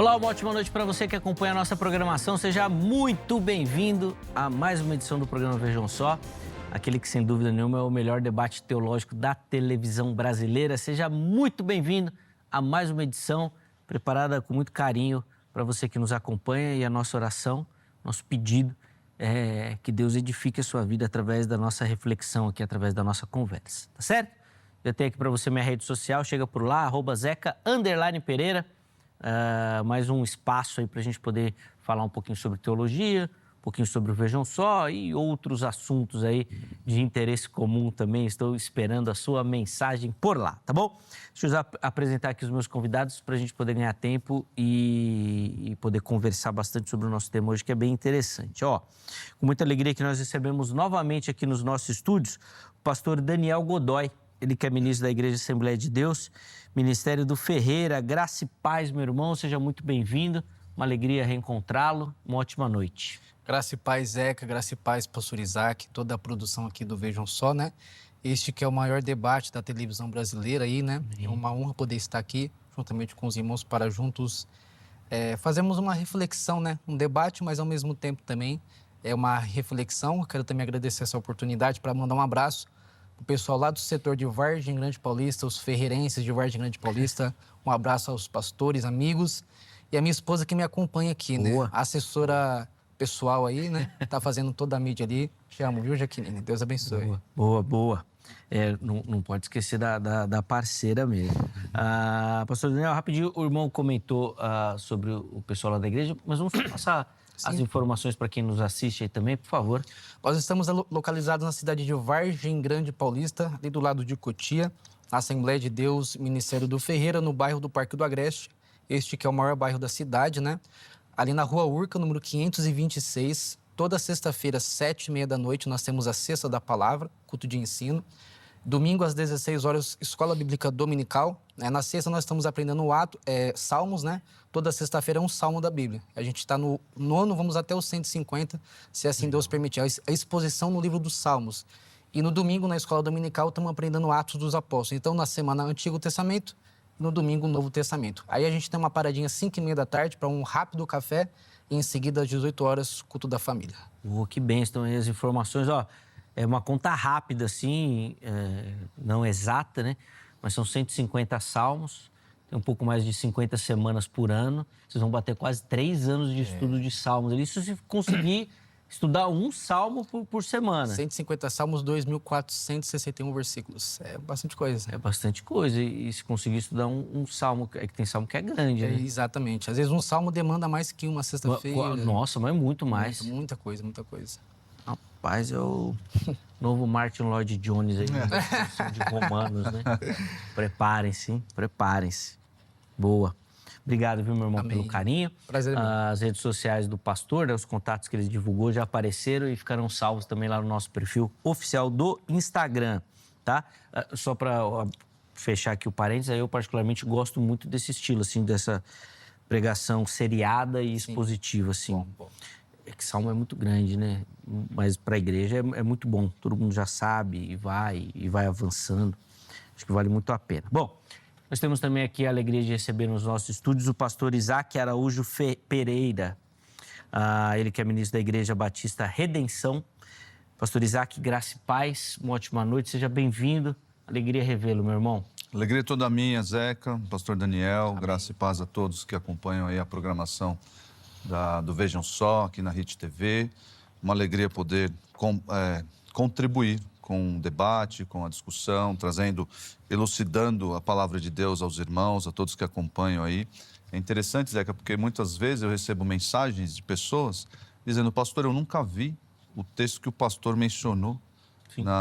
Olá, uma ótima noite para você que acompanha a nossa programação. Seja muito bem-vindo a mais uma edição do programa Vejam Só, aquele que, sem dúvida nenhuma, é o melhor debate teológico da televisão brasileira. Seja muito bem-vindo a mais uma edição preparada com muito carinho para você que nos acompanha, e a nossa oração, nosso pedido é que Deus edifique a sua vida através da nossa reflexão aqui, através da nossa conversa, tá certo? Eu tenho aqui para você minha rede social, chega por lá, @Zeca_Pereira. Mais um espaço aí para a gente poder falar um pouquinho sobre teologia, um pouquinho sobre o Vejam Só e outros assuntos aí de interesse comum também. Estou esperando a sua mensagem por lá, tá bom? Deixa eu apresentar aqui os meus convidados para a gente poder ganhar tempo e poder conversar bastante sobre o nosso tema hoje, que é bem interessante. Ó, com muita alegria que nós recebemos novamente aqui nos nossos estúdios o pastor Daniel Godoy, ele que é ministro da Igreja Assembleia de Deus, Ministério do Ferreira. Graça e paz, meu irmão, seja muito bem-vindo. Uma alegria reencontrá-lo. Uma ótima noite. Graça e paz, Zeca. Graça e paz, pastor Isaac, toda a produção aqui do Vejam Só, né? Este que é o maior debate da televisão brasileira aí, né? É uma honra poder estar aqui juntamente com os irmãos para juntos fazermos uma reflexão, né? Um debate, mas ao mesmo tempo também é uma reflexão. Eu quero também agradecer essa oportunidade para mandar um abraço o pessoal lá do setor de Vargem Grande Paulista, os ferreirenses de Vargem Grande Paulista. Um abraço aos pastores, amigos. E a minha esposa que me acompanha aqui, Boa. né? A assessora pessoal aí, né? Tá fazendo toda a mídia ali. Te amo, viu, Jaqueline? Deus abençoe. Boa. Não pode esquecer da parceira mesmo. Pastor Daniel, rapidinho, o irmão comentou sobre o pessoal lá da igreja, mas vamos passar as informações para quem nos assiste aí também, por favor. Nós estamos localizados na cidade de Vargem Grande Paulista, ali do lado de Cotia, na Assembleia de Deus, Ministério do Ferreira, no bairro do Parque do Agreste, este que é o maior bairro da cidade, né? Ali na Rua Urca, número 526, toda sexta-feira, 7h30 da noite, nós temos a Cesta da Palavra, culto de ensino. Domingo, às 16 horas, Escola Bíblica Dominical. Na sexta, nós estamos aprendendo Salmos, né? Toda sexta-feira é um salmo da Bíblia. A gente está no 9º, vamos até o 150, se assim Deus permitir. A exposição no livro dos Salmos. E no domingo, na Escola Dominical, estamos aprendendo Atos dos Apóstolos. Então, na semana, Antigo Testamento, no domingo, Novo Testamento. Aí a gente tem uma paradinha às 5h30 da tarde para um rápido café e em seguida, às 18 horas, culto da família. Que bênção aí as informações, ó. É uma conta rápida, assim, não exata, né? Mas são 150 salmos, tem um pouco mais de 50 semanas por ano. Vocês vão bater quase 3 anos de estudo de salmos. Isso se conseguir estudar um salmo por semana. 150 salmos, 2.461 versículos. É bastante coisa. É bastante coisa. E se conseguir estudar um salmo, é que tem salmo que é grande, né? Exatamente. Às vezes um salmo demanda mais que uma sexta-feira. Nossa, mas muito mais. Muita coisa. Rapaz, é o novo Martin Lloyd Jones aí, da Constituição de Romanos, né? Preparem-se. Boa. Obrigado, viu, meu irmão, Amém. pelo carinho. Prazer, irmão. As redes sociais do pastor, né, os contatos que ele divulgou já apareceram e ficarão salvos também lá no nosso perfil oficial do Instagram, tá? Só para fechar aqui o parênteses, eu particularmente gosto muito desse estilo, assim, dessa pregação seriada e expositiva, assim. Bom. É que salmo é muito grande, né? Mas para a igreja é muito bom. Todo mundo já sabe e vai avançando. Acho que vale muito a pena. Bom, nós temos também aqui a alegria de receber nos nossos estúdios o pastor Isaac Araújo Pereira. Ele que é ministro da Igreja Batista Redenção. Pastor Isaac, graça e paz, uma ótima noite. Seja bem-vindo. Alegria revê-lo, meu irmão. Alegria toda minha, Zeca, pastor Daniel. Amém. Graça e paz a todos que acompanham aí a programação do Vejam Só, aqui na RIT TV. Uma alegria poder contribuir com o debate, com a discussão, elucidando a palavra de Deus aos irmãos, a todos que acompanham aí. É interessante, Zeca, porque muitas vezes eu recebo mensagens de pessoas dizendo: pastor, eu nunca vi o texto que o pastor mencionou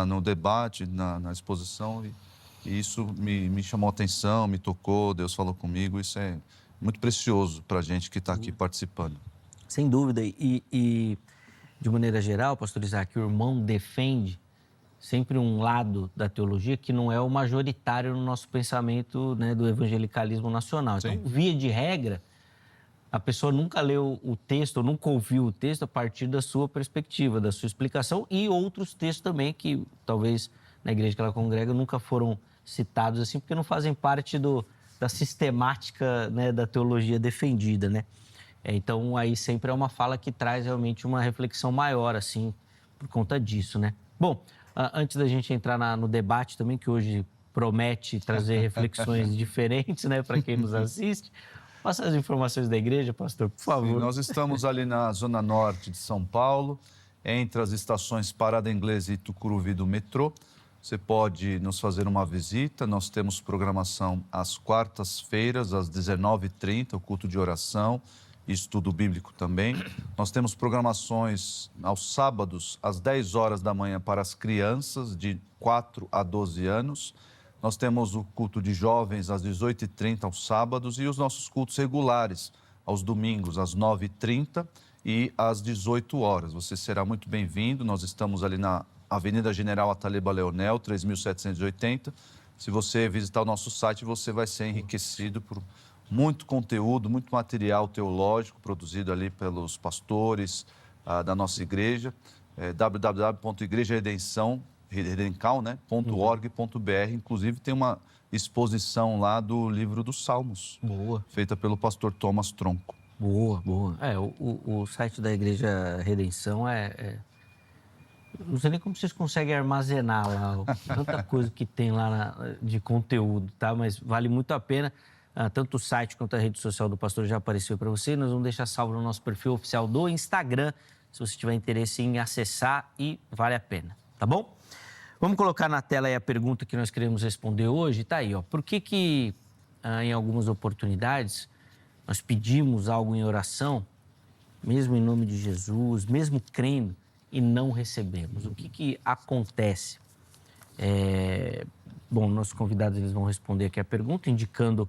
no debate, na exposição, e isso me chamou a atenção, me tocou, Deus falou comigo. Isso é muito precioso para a gente que está aqui participando. Sem dúvida. E, de maneira geral, pastor Isaac, o irmão defende sempre um lado da teologia que não é o majoritário no nosso pensamento, né, do evangelicalismo nacional. Sim. Então, via de regra, a pessoa nunca leu o texto, ou nunca ouviu o texto a partir da sua perspectiva, da sua explicação, e outros textos também que talvez na igreja que ela congrega nunca foram citados assim, porque não fazem parte da sistemática, né, da teologia defendida, né? Então, aí sempre é uma fala que traz realmente uma reflexão maior, assim, por conta disso, né? Bom, antes da gente entrar no debate também, que hoje promete trazer reflexões diferentes, né, para quem nos assiste, passa as informações da igreja, pastor, por favor. Sim, nós estamos ali na zona norte de São Paulo, entre as estações Parada Inglesa e Tucuruvi do metrô. Você pode nos fazer uma visita. Nós temos programação às quartas-feiras, às 19h30, o culto de oração e estudo bíblico também. Nós temos programações aos sábados, às 10 horas da manhã, para as crianças de 4 a 12 anos. Nós temos o culto de jovens às 18h30 aos sábados e os nossos cultos regulares aos domingos às 9h30 e às 18 horas. Você será muito bem-vindo. Nós estamos ali na Avenida General Ataliba Leonel, 3780. Se você visitar o nosso site, você vai ser enriquecido por muito conteúdo, muito material teológico produzido ali pelos pastores da nossa igreja. www.igrejaredencal.org.br. Inclusive, tem uma exposição lá do livro dos Salmos. Boa. Feita pelo pastor Thomas Tronco. Boa, boa. O site da Igreja Redenção não sei nem como vocês conseguem armazenar lá tanta coisa que tem lá de conteúdo, tá? Mas vale muito a pena. Tanto o site quanto a rede social do pastor já apareceu para você. Nós vamos deixar salvo no nosso perfil oficial do Instagram, se você tiver interesse em acessar, e vale a pena, tá bom? Vamos colocar na tela aí a pergunta que nós queremos responder hoje. Tá aí, ó. Por que em algumas oportunidades nós pedimos algo em oração, mesmo em nome de Jesus, mesmo crendo, e não recebemos? O que acontece? Bom, nossos convidados eles vão responder aqui a pergunta, indicando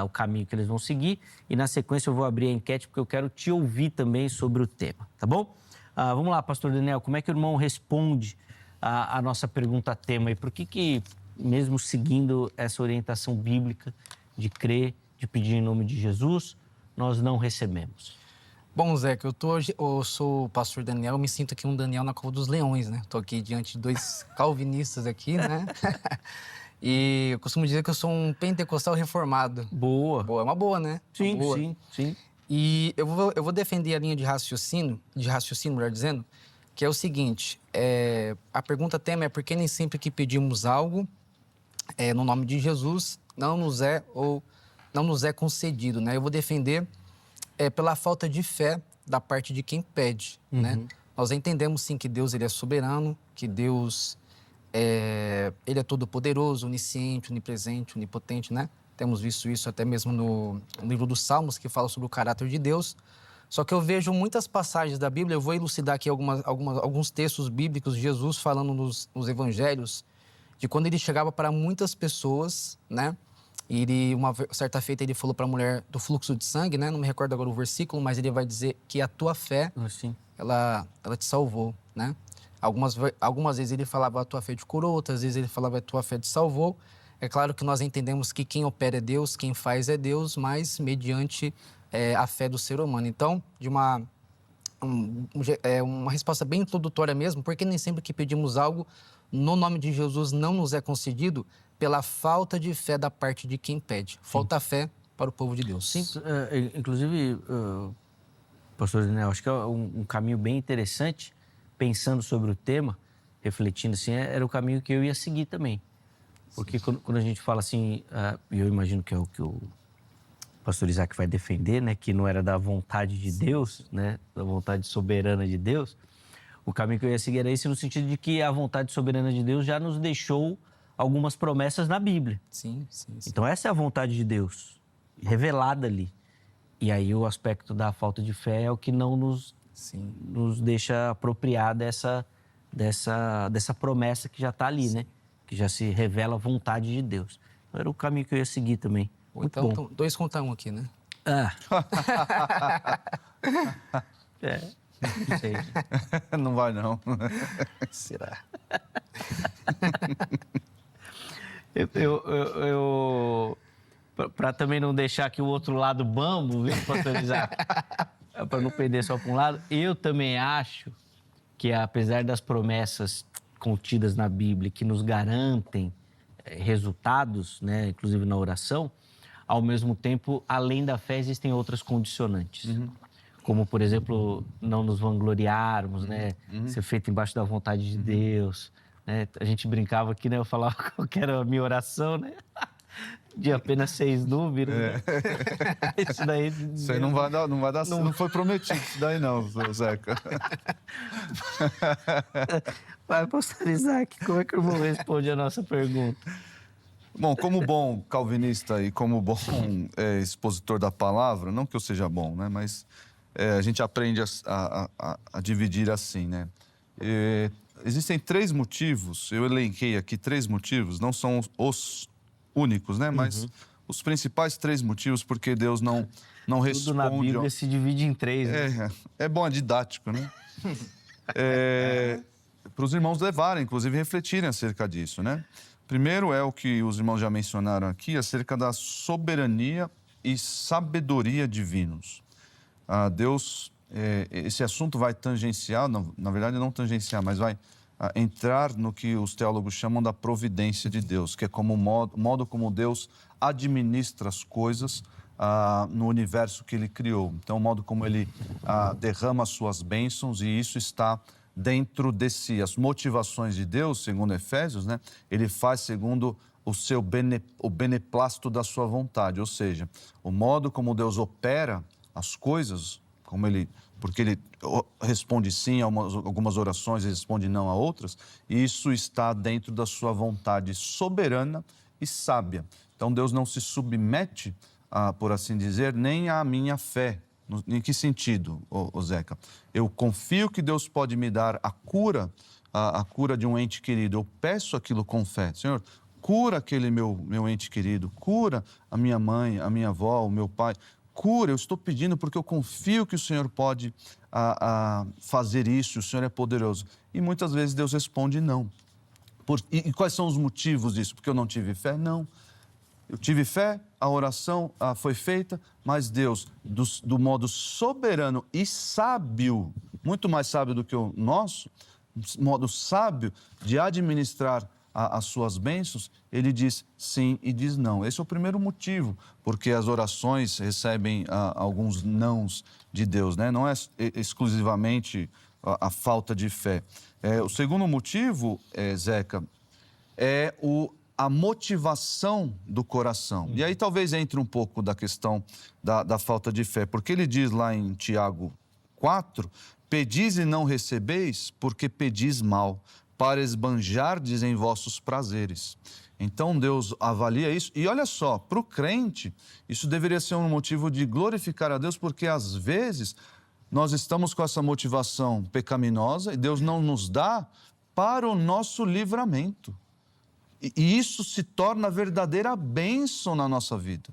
o caminho que eles vão seguir. E, na sequência, eu vou abrir a enquete, porque eu quero te ouvir também sobre o tema, tá bom? Vamos lá, pastor Daniel, como é que o irmão responde a nossa pergunta-tema? E por que, mesmo seguindo essa orientação bíblica de crer, de pedir em nome de Jesus, nós não recebemos? Bom, Zeca, eu sou o pastor Daniel, me sinto aqui um Daniel na cova dos leões, né? Estou aqui diante de dois calvinistas aqui, né? E eu costumo dizer que eu sou um pentecostal reformado. Boa. Boa, é uma boa, né? Sim, boa. sim. E eu vou defender a linha de raciocínio, melhor dizendo, que é o seguinte, a pergunta-tema é por que nem sempre que pedimos algo no nome de Jesus não nos é concedido, né? Eu vou defender pela falta de fé da parte de quem pede, né? Nós entendemos, sim, que Deus ele é soberano, que Deus ele é todo-poderoso, onisciente, onipresente, onipotente, né? Temos visto isso até mesmo no livro dos Salmos, que fala sobre o caráter de Deus. Só que eu vejo muitas passagens da Bíblia, eu vou elucidar aqui alguns textos bíblicos de Jesus falando nos evangelhos, de quando ele chegava para muitas pessoas, né? E uma certa feita ele falou para a mulher do fluxo de sangue, né? Não me recordo agora o versículo, mas ele vai dizer que a tua fé, ela te salvou, né? Algumas vezes ele falava a tua fé te curou, outras vezes ele falava a tua fé te salvou. É claro que nós entendemos que quem opera é Deus, quem faz é Deus, mas mediante a fé do ser humano. Então, de uma resposta bem introdutória mesmo, porque nem sempre que pedimos algo no nome de Jesus não nos é concedido pela falta de fé da parte de quem pede. Falta fé para o povo de Deus. Sim, inclusive, pastor Daniel, acho que é um caminho bem interessante, pensando sobre o tema, refletindo assim, era o caminho que eu ia seguir também. Porque quando a gente fala assim, e eu imagino que é o que o pastor Isaac vai defender, né, que não era da vontade de Deus, né, da vontade soberana de Deus, o caminho que eu ia seguir era esse, no sentido de que a vontade soberana de Deus já nos deixou algumas promessas na Bíblia. Sim. Então essa é a vontade de Deus, revelada ali. E aí o aspecto da falta de fé é o que não nos deixa apropriar dessa promessa que já está ali, né? Que já se revela a vontade de Deus. Então, era o caminho que eu ia seguir também. Muito então, bom. 2 contra 1 aqui, né? Não sei. Não vai, não. Será? Para também não deixar aqui o outro lado bambo, viu, pastor Isaac? Para não perder só para um lado, eu também acho que, apesar das promessas contidas na Bíblia que nos garantem resultados, né, inclusive na oração, ao mesmo tempo, além da fé, existem outras condicionantes. Como, por exemplo, não nos vangloriarmos, né? Ser feito embaixo da vontade de Deus, né? A gente brincava aqui, né? Eu falava qual que era a minha oração, né? De apenas 6 números, né? Isso daí... Isso aí não vai dar, não foi prometido isso daí não, Zeca. Vai, pastor Isaac, como é que o irmão responde a nossa pergunta? Bom, como bom calvinista e como bom expositor da palavra, não que eu seja bom, né? Mas a gente aprende a dividir assim, né? Existem 3 motivos, eu elenquei aqui 3 motivos, não são os únicos, né? Mas os principais 3 motivos porque Deus não responde... Tudo na Bíblia se divide em 3, né? É bom, é didático, né? Para os irmãos levarem, inclusive refletirem acerca disso, né? Primeiro é o que os irmãos já mencionaram aqui, acerca da soberania e sabedoria divinos. Deus, esse assunto vai tangenciar, na verdade não tangenciar, mas vai entrar no que os teólogos chamam da providência de Deus, que é como o modo como Deus administra as coisas no universo que Ele criou. Então, o modo como Ele derrama as suas bênçãos, e isso está dentro de si. As motivações de Deus, segundo Efésios, né, Ele faz segundo o beneplácito da sua vontade, ou seja, o modo como Deus opera as coisas, porque Ele responde sim a algumas orações e responde não a outras, e isso está dentro da sua vontade soberana e sábia. Então, Deus não se submete, por assim dizer, nem à minha fé. Em que sentido, Zeca? Eu confio que Deus pode me dar a cura de um ente querido. Eu peço aquilo com fé. Senhor, cura aquele meu ente querido, cura a minha mãe, a minha avó, o meu pai. Cura, eu estou pedindo porque eu confio que o Senhor pode fazer isso, o Senhor é poderoso. E muitas vezes Deus responde não. E quais são os motivos disso? Porque eu não tive fé? Não. Eu tive fé, a oração foi feita, mas Deus, do modo soberano e sábio, muito mais sábio do que o nosso, modo sábio de administrar as suas bênçãos, Ele diz sim e diz não. Esse é o primeiro motivo, porque as orações recebem alguns nãos de Deus, né? Não é exclusivamente a falta de fé. O segundo motivo, Zeca, é a motivação do coração. E aí talvez entre um pouco da questão da falta de fé, porque ele diz lá em Tiago 4, pedis e não recebeis, porque pedis mal, para esbanjardes em vossos prazeres. Então Deus avalia isso, e olha só, para o crente, isso deveria ser um motivo de glorificar a Deus, porque às vezes nós estamos com essa motivação pecaminosa e Deus não nos dá para o nosso livramento. E isso se torna verdadeira bênção na nossa vida.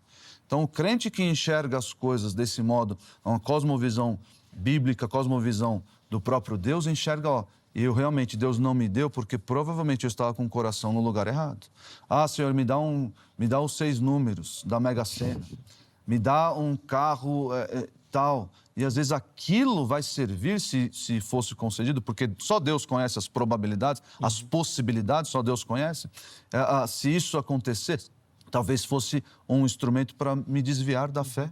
Então, o crente que enxerga as coisas desse modo, uma cosmovisão bíblica, cosmovisão do próprio Deus, enxerga, realmente, Deus não me deu porque provavelmente eu estava com o coração no lugar errado. Senhor, me dá os 6 números da Mega Sena, me dá um carro tal. E às vezes aquilo vai servir, se fosse concedido, porque só Deus conhece as probabilidades, as possibilidades, só Deus conhece. Se isso acontecer, talvez fosse um instrumento para me desviar da fé.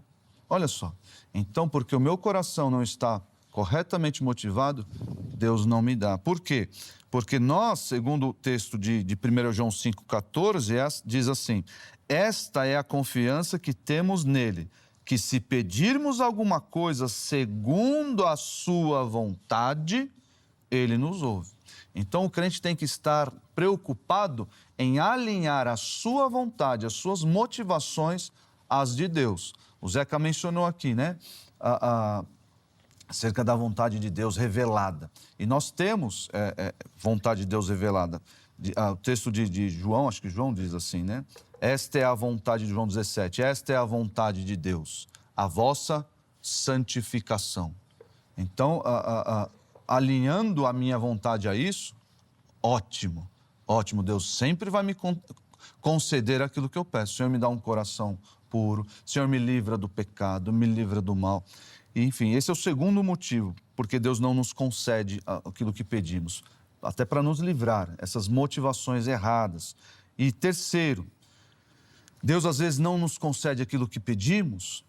Olha só, então, porque o meu coração não está corretamente motivado, Deus não me dá. Por quê? Porque nós, segundo o texto de 1 João 5,14, diz assim: esta é a confiança que temos nele, que se pedirmos alguma coisa segundo a sua vontade, Ele nos ouve. Então, o crente tem que estar preocupado em alinhar a sua vontade, as suas motivações às de Deus. O Zeca mencionou aqui, né? Acerca da vontade de Deus revelada. E nós temos vontade de Deus revelada. O texto de João, acho que João diz assim, né? Esta é a vontade de João 17, esta é a vontade de Deus, a vossa santificação. Então, alinhando a minha vontade a isso, ótimo, Deus sempre vai me conceder aquilo que eu peço. O Senhor me dá um coração puro, o Senhor me livra do pecado, me livra do mal. Enfim, esse é o segundo motivo, porque Deus não nos concede aquilo que pedimos, até para nos livrar, essas motivações erradas. E terceiro, Deus às vezes não nos concede aquilo que pedimos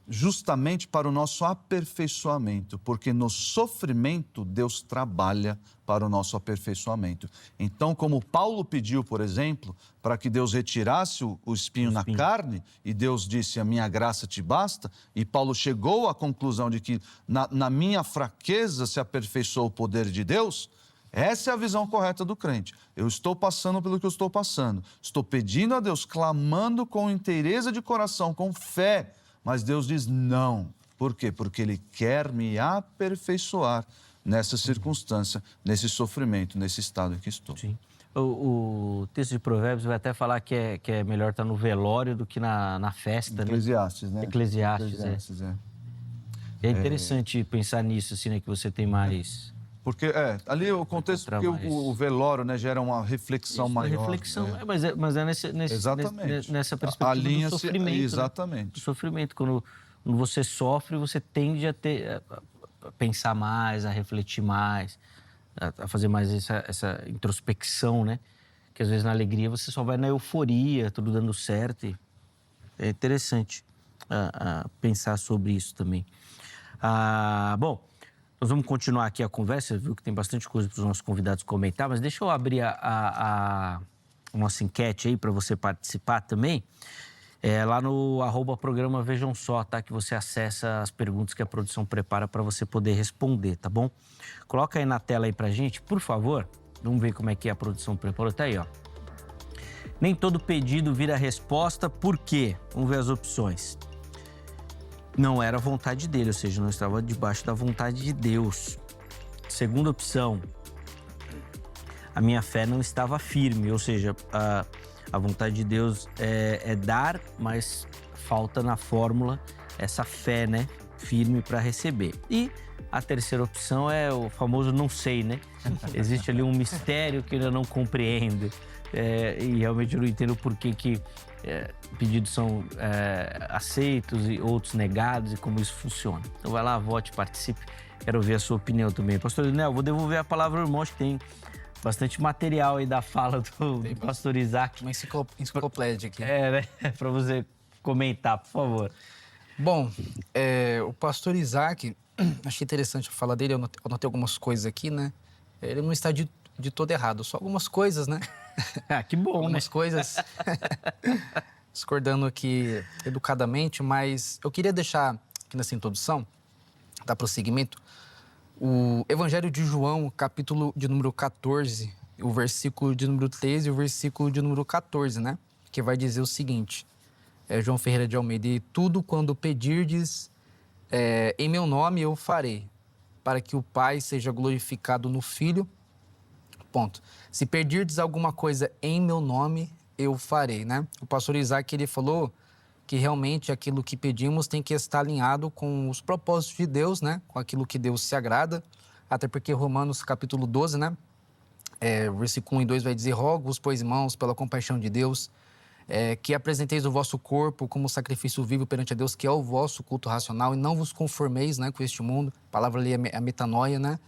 justamente para o nosso aperfeiçoamento, porque no sofrimento Deus trabalha para o nosso aperfeiçoamento. Então, como Paulo pediu, por exemplo, para que Deus retirasse o espinho na carne, e Deus disse, a minha graça te basta, e Paulo chegou à conclusão de que na minha fraqueza se aperfeiçoou o poder de Deus. Essa é a visão correta do crente. Eu estou passando pelo que eu estou passando. Estou pedindo a Deus, clamando com inteireza de coração, com fé. Mas Deus diz não. Por quê? Porque Ele quer me aperfeiçoar nessa circunstância, nesse sofrimento, nesse estado em que estou. Sim. O texto de Provérbios vai até falar que é melhor estar no velório do que na festa, Eclesiastes, né? né? Eclesiastes, é. É interessante pensar nisso, assim, né? Que você tem mais... Porque, ali o contexto, porque o velório, né, gera uma reflexão maior. Reflexão, mas é nessa perspectiva do sofrimento. Exatamente. Né? Do sofrimento. Quando você sofre, você tende a pensar mais, a refletir mais, a fazer mais essa introspecção, né? Que às vezes na alegria você só vai na euforia, tudo dando certo. E é interessante pensar sobre isso também. Bom, nós vamos continuar aqui a conversa, viu que tem bastante coisa para os nossos convidados comentar, mas deixa eu abrir a nossa enquete aí para você participar também. Lá no @programa Vejam Só, tá? Que você acessa as perguntas que a produção prepara para você poder responder, tá bom? Coloca aí na tela aí pra gente, por favor. Vamos ver como é que a produção preparou. Tá aí, ó. Nem todo pedido vira resposta, por quê? Vamos ver as opções. Não era a vontade dele, ou seja, não estava debaixo da vontade de Deus. Segunda opção, a minha fé não estava firme, ou seja, a vontade de Deus é dar, mas falta na fórmula essa fé, né, firme para receber. E a terceira opção é o famoso não sei, né? Existe ali um mistério que eu ainda não compreendo. E realmente eu não entendo por que pedidos são aceitos e outros negados e como isso funciona. Então vai lá, vote, participe. Quero ouvir a sua opinião também. Pastor Daniel, vou devolver a palavra ao irmão, acho que tem bastante material aí da fala do pastor Isaac. Uma enciclopédia aqui. Né? Para você comentar, por favor. Bom, o pastor Isaac, achei interessante a fala dele, eu anotei algumas coisas aqui, né? Ele não está de todo errado, só algumas coisas, né? Que bom, algumas coisas discordando aqui educadamente, mas eu queria deixar aqui nessa introdução, dar prosseguimento, o Evangelho de João, capítulo de número 14, o versículo de número 13 e o versículo de número 14, né? Que vai dizer o seguinte, João Ferreira de Almeida, e tudo quando pedirdes em meu nome eu farei, para que o Pai seja glorificado no Filho. Ponto. Se pedirdes alguma coisa em meu nome, eu farei, né? O pastor Isaac, ele falou que realmente aquilo que pedimos tem que estar alinhado com os propósitos de Deus, né? Com aquilo que Deus se agrada. Até porque Romanos capítulo 12, né? Versículo 1 e 2 vai dizer, rogo-vos, pois, irmãos, pela compaixão de Deus, que apresenteis o vosso corpo como sacrifício vivo perante a Deus, que é o vosso culto racional, e não vos conformeis, né, com este mundo. A palavra ali é a metanoia, né?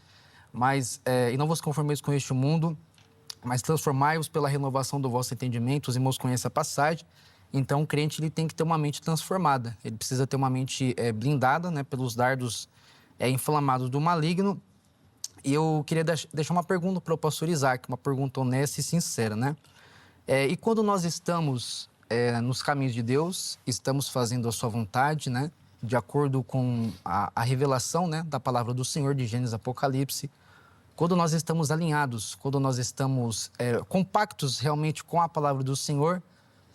Mas, e não vos conformeis com este mundo, mas transformai-vos pela renovação do vosso entendimento. Os irmãos conhecem a passagem. Então, o crente ele tem que ter uma mente transformada. Ele precisa ter uma mente blindada, né, pelos dardos inflamados do maligno. E eu queria deixar uma pergunta para o pastor Isaac, uma pergunta honesta e sincera, né? E quando nós estamos nos caminhos de Deus, estamos fazendo a sua vontade, né? De acordo com a revelação, né, da palavra do Senhor, de Gênesis, Apocalipse, quando nós estamos alinhados, quando nós estamos compactos realmente com a palavra do Senhor,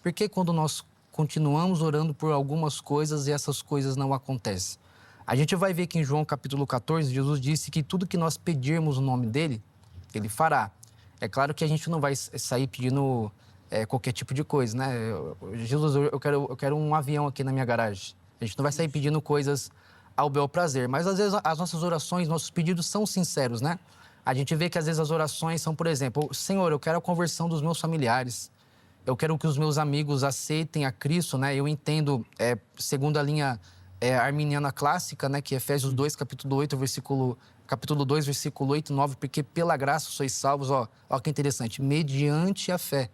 porque quando nós continuamos orando por algumas coisas e essas coisas não acontecem? A gente vai ver que em João capítulo 14, Jesus disse que tudo que nós pedirmos no nome dele, ele fará. É claro que a gente não vai sair pedindo qualquer tipo de coisa, né? Jesus, eu quero um avião aqui na minha garagem. A gente não vai sair pedindo coisas ao bel prazer, mas às vezes as nossas orações, nossos pedidos são sinceros, né? A gente vê que às vezes as orações são, por exemplo, Senhor, eu quero a conversão dos meus familiares, eu quero que os meus amigos aceitem a Cristo, né? Eu entendo, segundo a linha arminiana clássica, né? Que é Efésios 2, capítulo 2, versículo 8 e 9, porque pela graça sois salvos, ó que interessante, mediante a fé.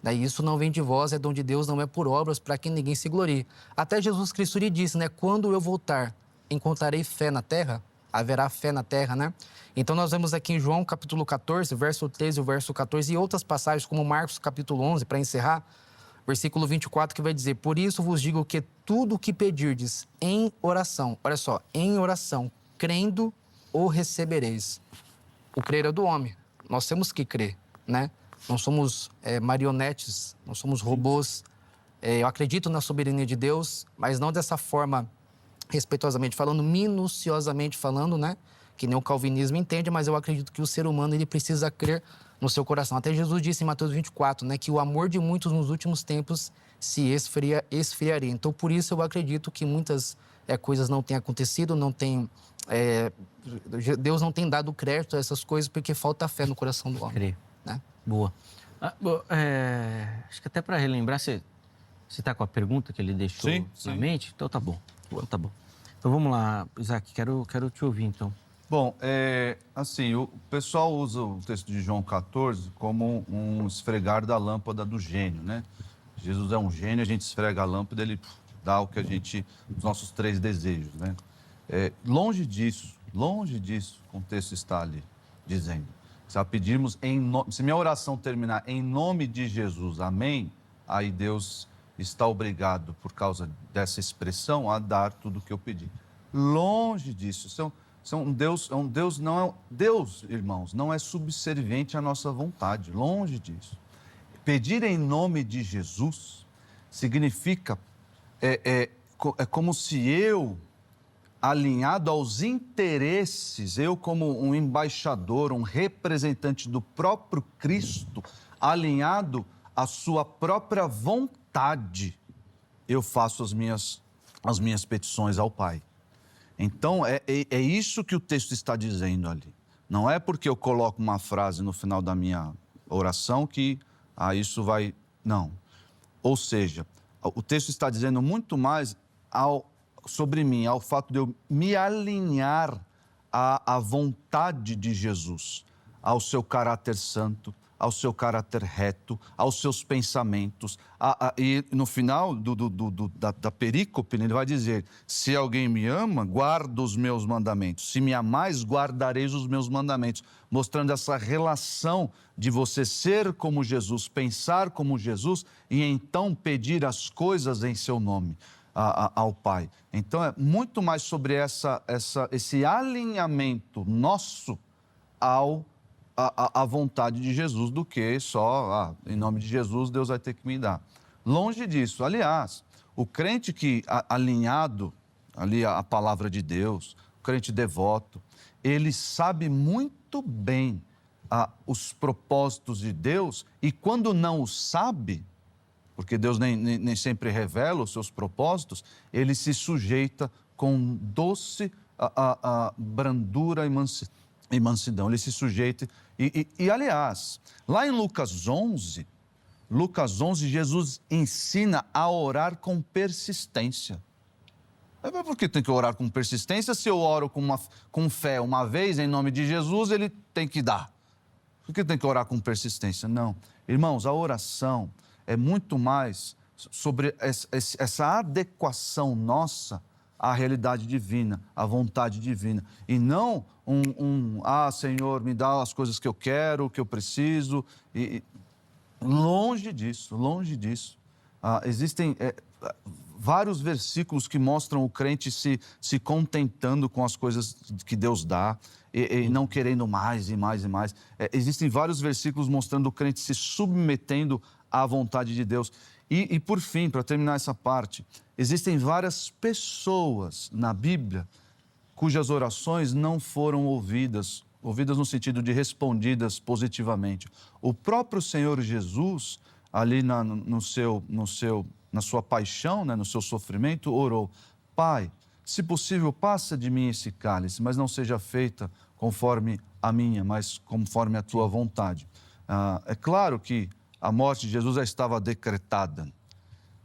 Daí isso não vem de vós, é dom de Deus, não é por obras, para que ninguém se glorie. Até Jesus Cristo lhe disse, né? Quando eu voltar, encontrarei fé na terra? Haverá fé na terra, né? Então nós vemos aqui em João capítulo 14, verso 13 e o verso 14, e outras passagens, como Marcos capítulo 11, para encerrar, versículo 24, que vai dizer: por isso vos digo que tudo o que pedirdes em oração, olha só, em oração, crendo, o recebereis. O crer é do homem, nós temos que crer, né? Não somos marionetes, não somos robôs. Eu acredito na soberania de Deus, mas não dessa forma, respeitosamente falando, minuciosamente falando, né? Que nem o calvinismo entende, mas eu acredito que o ser humano ele precisa crer no seu coração. Até Jesus disse em Mateus 24, né? Que o amor de muitos nos últimos tempos se esfriaria. Então, por isso eu acredito que muitas coisas não têm acontecido, não tem... Deus não tem dado crédito a essas coisas porque falta fé no coração do homem. Crer. Né? Boa. Acho que até para relembrar, você está com a pergunta que ele deixou na mente? Então tá bom. Então vamos lá, Isaac, quero te ouvir então. Bom, assim, o pessoal usa o texto de João 14 como um esfregar da lâmpada do gênio, né? Jesus é um gênio, a gente esfrega a lâmpada, ele dá o que os nossos 3 desejos, né? Longe disso, o texto está ali dizendo. Se pedirmos se minha oração terminar em nome de Jesus, amém, aí Deus está obrigado, por causa dessa expressão, a dar tudo o que eu pedi. Longe disso. Deus, irmãos, não é subserviente à nossa vontade, longe disso. Pedir em nome de Jesus significa, é como se eu, alinhado aos interesses, eu como um embaixador, um representante do próprio Cristo, alinhado à sua própria vontade, eu faço as minhas petições ao Pai. Então, é isso que o texto está dizendo ali. Não é porque eu coloco uma frase no final da minha oração que isso vai... Não. Ou seja, o texto está dizendo muito mais sobre mim, ao fato de eu me alinhar à vontade de Jesus, ao seu caráter santo, ao seu caráter reto, aos seus pensamentos. E no final da perícope, ele vai dizer: se alguém me ama, guarda os meus mandamentos. Se me amais, guardareis os meus mandamentos. Mostrando essa relação de você ser como Jesus, pensar como Jesus e então pedir as coisas em seu nome ao Pai. Então, é muito mais sobre esse alinhamento nosso à vontade de Jesus do que só, em nome de Jesus, Deus vai ter que me dar. Longe disso. Aliás, o crente que alinhado ali à palavra de Deus, o crente devoto, ele sabe muito bem os propósitos de Deus e quando não o sabe, porque Deus nem sempre revela os seus propósitos, ele se sujeita com doce brandura e mansidão. Ele se sujeita. Aliás, lá em Lucas 11, Jesus ensina a orar com persistência. Por que tem que orar com persistência? Se eu oro com fé uma vez, em nome de Jesus, ele tem que dar. Por que tem que orar com persistência? Não. Irmãos, a oração é muito mais sobre essa adequação nossa à realidade divina, à vontade divina. E não Senhor, me dá as coisas que eu quero, que eu preciso. Longe disso. Existem vários versículos que mostram o crente se contentando com as coisas que Deus dá e não querendo mais e mais e mais. Existem vários versículos mostrando o crente se submetendo à vontade de Deus. E por fim, para terminar essa parte, existem várias pessoas na Bíblia cujas orações não foram ouvidas no sentido de respondidas positivamente. O próprio Senhor Jesus, ali na sua paixão, né, no seu sofrimento, orou: Pai, se possível, passa de mim esse cálice, mas não seja feita conforme a minha, mas conforme a tua vontade. É claro que a morte de Jesus já estava decretada,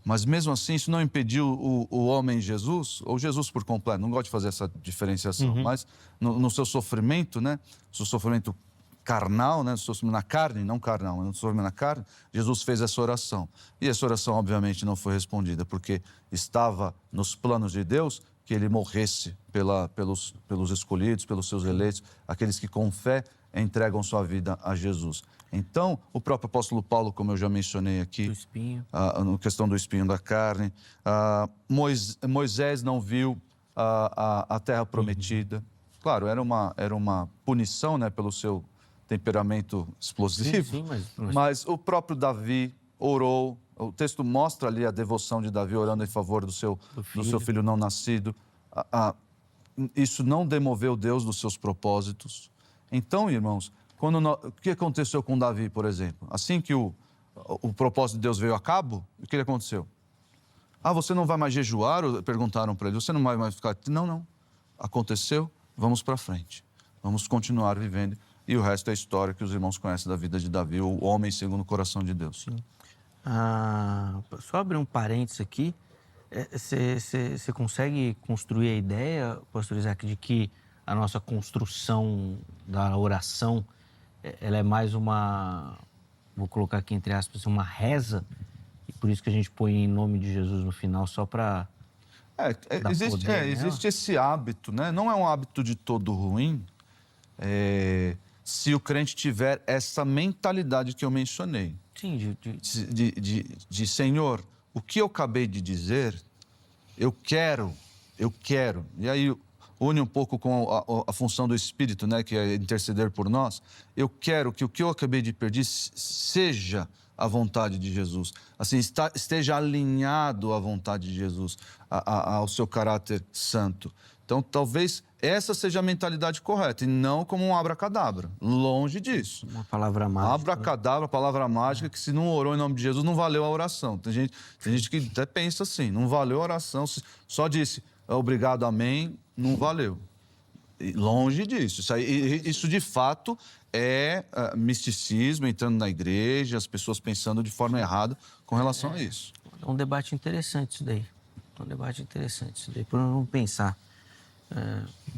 mas mesmo assim isso não impediu o homem Jesus, ou Jesus por completo, não gosto de fazer essa diferenciação, mas no seu sofrimento, né, seu sofrimento carnal, né? Estou sofrendo na carne, não carnal, mas não estou sofrendo na carne. Jesus fez essa oração. E essa oração, obviamente, não foi respondida, porque estava nos planos de Deus que ele morresse pelos escolhidos, pelos seus eleitos, aqueles que com fé entregam sua vida a Jesus. Então, o próprio apóstolo Paulo, como eu já mencionei aqui, na questão do espinho da carne, Moisés não viu a terra prometida. Claro, era uma punição, né, pelo seu temperamento explosivo, mas o próprio Davi orou. O texto mostra ali a devoção de Davi orando em favor do seu filho não nascido. Isso não demoveu Deus dos seus propósitos. Então, irmãos, o que aconteceu com Davi, por exemplo? Assim que o propósito de Deus veio a cabo, o que aconteceu? Você não vai mais jejuar? Perguntaram para ele. Você não vai mais ficar... Não. Aconteceu, vamos para frente. Vamos continuar vivendo. E o resto é a história que os irmãos conhecem da vida de Davi, o homem segundo o coração de Deus. Sim. Só abrir um parênteses aqui. Você consegue construir a ideia, pastor Isaac, de que a nossa construção da oração, ela é mais uma, vou colocar aqui entre aspas, uma reza, e por isso que a gente põe em nome de Jesus no final, só para... Existe esse hábito, né? Não é um hábito de todo ruim, se o crente tiver essa mentalidade que eu mencionei. Sim, de Senhor, o que eu acabei de dizer, eu quero. E aí une um pouco com a função do Espírito, né, que é interceder por nós. Eu quero que o que eu acabei de pedir seja a vontade de Jesus. Assim, esteja alinhado à vontade de Jesus, ao seu caráter santo. Então, talvez essa seja a mentalidade correta, e não como um abracadabra. Longe disso. Uma palavra mágica. Abracadabra, palavra mágica, que se não orou em nome de Jesus, não valeu a oração. Tem gente que até pensa assim, não valeu a oração, só disse obrigado, amém, não valeu. E longe disso. Isso de fato é misticismo, entrando na igreja, as pessoas pensando de forma errada com relação a isso. É um debate interessante isso daí. Por não pensar.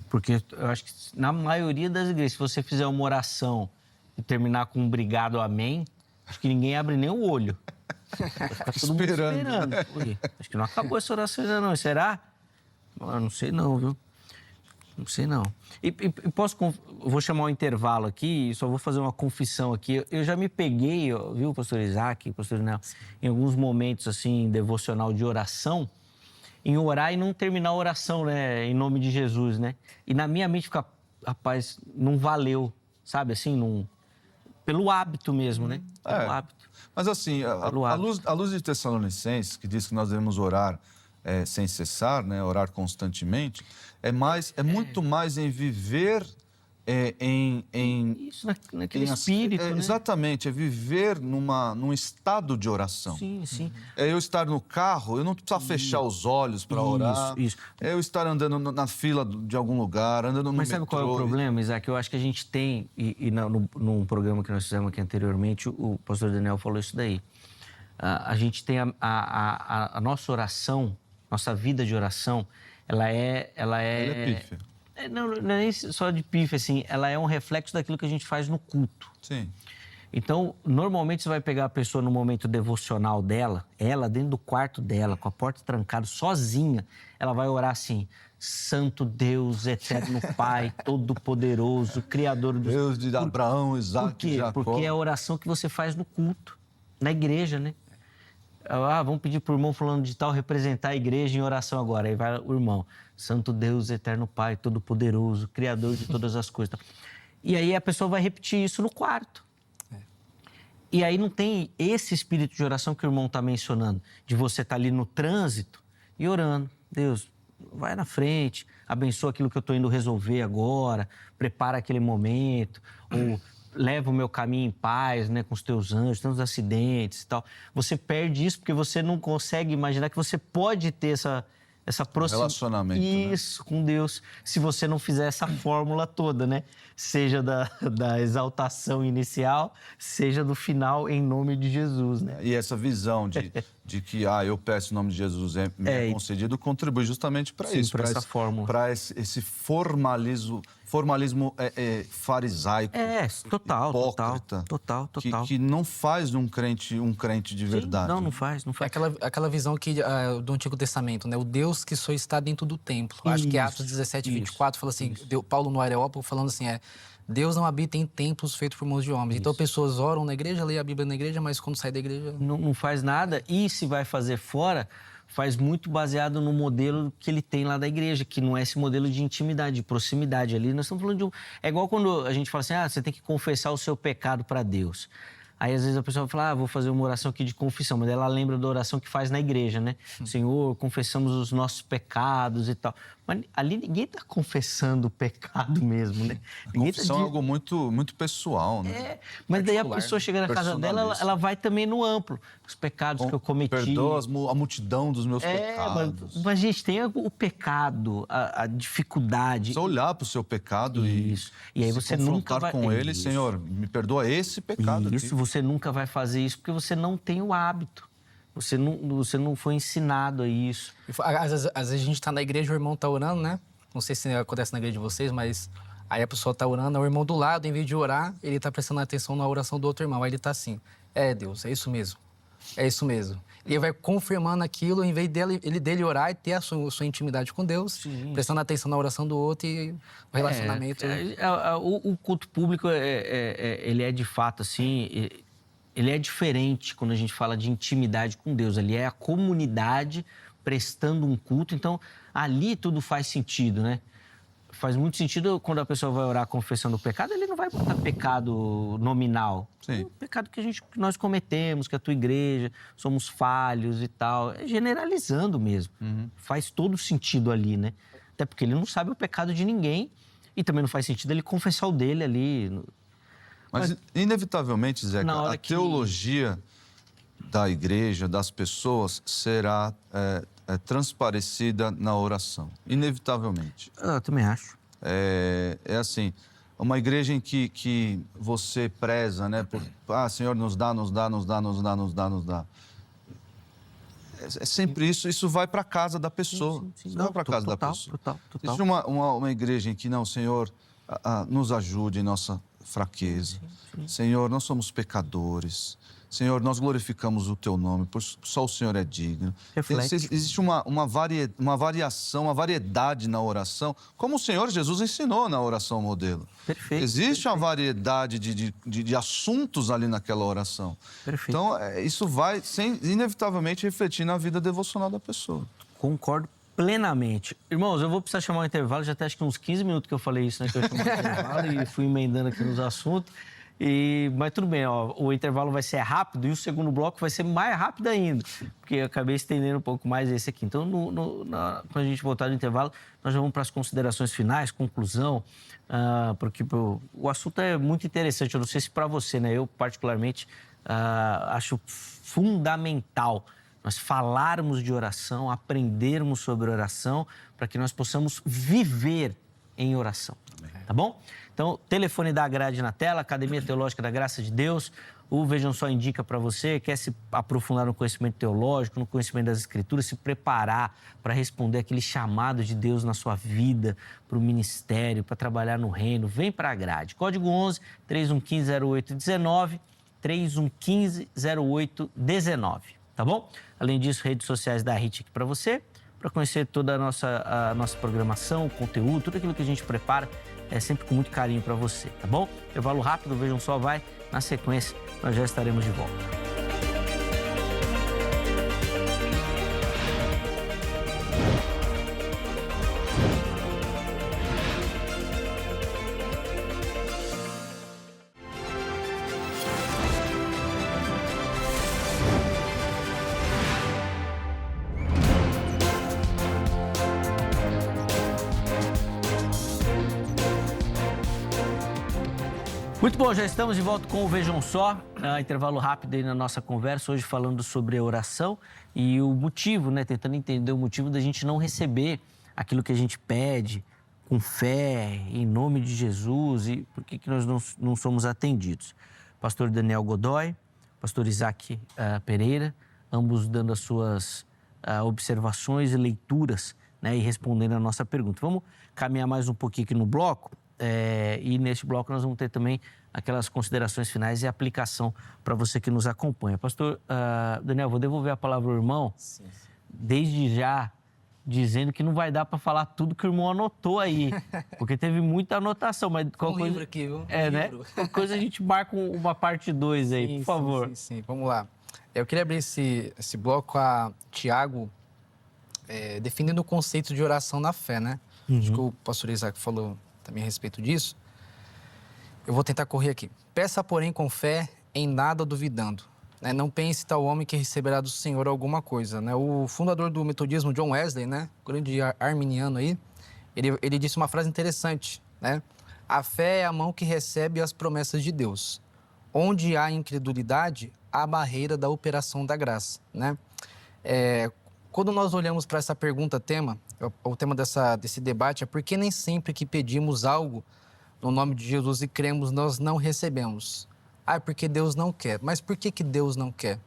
Porque eu acho que na maioria das igrejas, se você fizer uma oração e terminar com um obrigado, amém, acho que ninguém abre nem o olho. Vai ficar todo mundo esperando. Acho que não acabou essa oração ainda não. Será? Eu não sei não, viu? Não sei não. E vou chamar um intervalo aqui e só vou fazer uma confissão aqui. Eu já me peguei, viu, pastor Isaac, pastor Daniel, em alguns momentos assim, devocional de oração, em orar e não terminar a oração, né, em nome de Jesus, né? E na minha mente fica, rapaz, não valeu, sabe, assim, pelo hábito mesmo, né? Pelo hábito. Mas assim, a luz de Tessalonicenses, que diz que nós devemos orar sem cessar, né, orar constantemente, é muito mais em viver isso, naquele espírito, né? Exatamente, é viver num estado de oração. Sim. É eu estar no carro, eu não preciso fechar os olhos para orar. Isso. É eu estar andando na fila de algum lugar, andando no metrô. Mas sabe qual é o problema, Isaac? Eu acho que a gente tem, num programa que nós fizemos aqui anteriormente, o pastor Daniel falou isso daí. A gente tem a nossa oração, nossa vida de oração, ela é pífia. Não é nem só de pífia, assim, ela é um reflexo daquilo que a gente faz no culto. Sim. Então, normalmente você vai pegar a pessoa no momento devocional dela, ela dentro do quarto dela, com a porta trancada, sozinha, ela vai orar assim: Santo Deus, eterno Pai, todo-poderoso, Criador dos... Deus de Abraão, Isaac, Por quê? Jacó. Porque é a oração que você faz no culto, na igreja, né? Vamos pedir para o irmão fulano de tal representar a igreja em oração agora. Aí vai o irmão: Santo Deus, eterno Pai, todo-poderoso, Criador de todas as coisas. E aí a pessoa vai repetir isso no quarto. E aí não tem esse espírito de oração que o irmão está mencionando, de você estar ali no trânsito e orando. Deus, vai na frente, abençoa aquilo que eu estou indo resolver agora, prepara aquele momento, ou leva o meu caminho em paz, né, com os teus anjos, tantos acidentes e tal. Você perde isso porque você não consegue imaginar que você pode ter essa proximidade. Relacionamento, isso, com Deus, se você não fizer essa fórmula toda, né? Seja da exaltação inicial, seja do final em nome de Jesus, né? E essa visão de que eu peço em nome de Jesus, me é concedido, contribui justamente para isso. Para essa fórmula. Para esse formalismo farisaico, total, hipócrita, total. Que não faz de um crente de verdade. Não faz. É aquela visão do Antigo Testamento, né? O Deus que só está dentro do templo. Acho que Atos 17, 24 fala assim, Paulo no Areópago falando assim, Deus não habita em templos feitos por mãos de homens. Então, pessoas oram na igreja, leem a Bíblia na igreja, mas quando sai da igreja... Não faz nada. E se vai fazer fora, faz muito baseado no modelo que ele tem lá da igreja, que não é esse modelo de intimidade, de proximidade ali. Nós estamos falando de É igual quando a gente fala assim, você tem que confessar o seu pecado para Deus. Aí, às vezes, a pessoa fala, vou fazer uma oração aqui de confissão, mas ela lembra da oração que faz na igreja, né? Senhor, confessamos os nossos pecados e tal. Mas ali ninguém está confessando o pecado mesmo, né? A confissão é algo muito, muito pessoal, né? Mas daí a pessoa chega na casa dela, ela vai também no amplo. Os pecados que eu cometi. Perdoa a multidão dos meus pecados. Mas, gente, tem o pecado, a dificuldade. Você olhar para o seu pecado e aí você nunca vai... com ele, Senhor, me perdoa esse pecado. Isso, você nunca vai fazer isso porque você não tem o hábito. Você não foi ensinado a isso. Às vezes a gente está na igreja, o irmão está orando, né? Não sei se acontece na igreja de vocês, mas aí a pessoa está orando, o irmão do lado, em vez de orar, ele está prestando atenção na oração do outro irmão. Aí ele está assim, Deus, é isso mesmo. É isso mesmo. E ele vai confirmando aquilo, em vez dele orar e ter a sua intimidade com Deus, prestando atenção na oração do outro e o relacionamento. O culto público, ele é de fato assim... Ele é diferente quando a gente fala de intimidade com Deus. Ali é a comunidade prestando um culto. Então, ali tudo faz sentido, né? Faz muito sentido quando a pessoa vai orar confessando o pecado, ele não vai botar pecado nominal. Sim. O pecado que nós cometemos, que a tua igreja, somos falhos e tal. É generalizando mesmo. Faz todo sentido ali, né? Até porque ele não sabe o pecado de ninguém e também não faz sentido ele confessar o dele ali. Mas inevitavelmente, Zeca, a teologia da igreja, das pessoas, será transparecida na oração. Inevitavelmente. Eu também acho. É assim, uma igreja em que você preza, né? Senhor, nos dá. É sempre isso vai para a casa da pessoa. Sim. Não, vai para a casa da pessoa. Total. Existe uma igreja em que, não, Senhor, nos ajude em nossa fraqueza. Sim. Senhor, nós somos pecadores. Senhor, nós glorificamos o Teu nome, só o Senhor é digno. Existe uma variação, uma variedade na oração, como o Senhor Jesus ensinou na oração modelo. Perfeito. Existe uma variedade de assuntos ali naquela oração. Perfeito. Então, isso vai, inevitavelmente, refletir na vida devocional da pessoa. Concordo plenamente. Irmãos, eu vou precisar chamar um intervalo, já tem acho que uns 15 minutos que eu falei isso, né? Que eu chamei um intervalo e fui emendando aqui nos assuntos. Mas tudo bem, o intervalo vai ser rápido e o segundo bloco vai ser mais rápido ainda, porque eu acabei estendendo um pouco mais esse aqui. Então, quando a gente voltar do intervalo, nós já vamos para as considerações finais, conclusão, porque o assunto é muito interessante. Eu não sei se para você, né? Eu, particularmente, acho fundamental nós falarmos de oração, aprendermos sobre oração, para que nós possamos viver em oração. Amém. Tá bom? Então, telefone da grade na tela, Academia Teológica da Graça de Deus. O Vejam Só indica para você, quer se aprofundar no conhecimento teológico, no conhecimento das Escrituras, se preparar para responder aquele chamado de Deus na sua vida, para o ministério, para trabalhar no reino. Vem para a grade. Código 11 3115-0819, 3115-0819. Tá bom? Além disso, redes sociais da HIT aqui para você, para conhecer toda a nossa programação, o conteúdo, tudo aquilo que a gente prepara, é sempre com muito carinho para você, tá bom? Intervalo rápido, Vejam Só vai. Na sequência, nós já estaremos de volta. Muito bom, já estamos de volta com o Vejam Só, intervalo rápido aí na nossa conversa, hoje falando sobre a oração e o motivo, né, tentando entender o motivo da gente não receber aquilo que a gente pede com fé, em nome de Jesus, e por que nós não somos atendidos. Pastor Daniel Godoy, pastor Isaac Pereira, ambos dando as suas observações e leituras, né, e respondendo a nossa pergunta. Vamos caminhar mais um pouquinho aqui no bloco. E neste bloco nós vamos ter também aquelas considerações finais e aplicação para você que nos acompanha. Pastor Daniel, vou devolver a palavra ao irmão, Sim. desde já dizendo que não vai dar para falar tudo que o irmão anotou aí, porque teve muita anotação, mas qualquer coisa... livro aqui, viu? né? Qualquer coisa a gente marca uma parte 2 aí, por favor. Sim. Vamos lá. Eu queria abrir esse bloco a Tiago, definindo o conceito de oração na fé, né? Acho que o pastor Isaac falou também a respeito disso. Eu vou tentar correr aqui. Peça, porém, com fé, em nada duvidando. Né? Não pense tal homem que receberá do Senhor alguma coisa. Né? O fundador do metodismo, John Wesley, né? Grande arminiano aí, ele disse uma frase interessante, né? A fé é a mão que recebe as promessas de Deus. Onde há incredulidade, há a barreira da operação da graça, né? Quando nós olhamos para essa pergunta o tema desse debate é por que nem sempre que pedimos algo no nome de Jesus e cremos, nós não recebemos. Porque Deus não quer. Mas por que Deus não quer?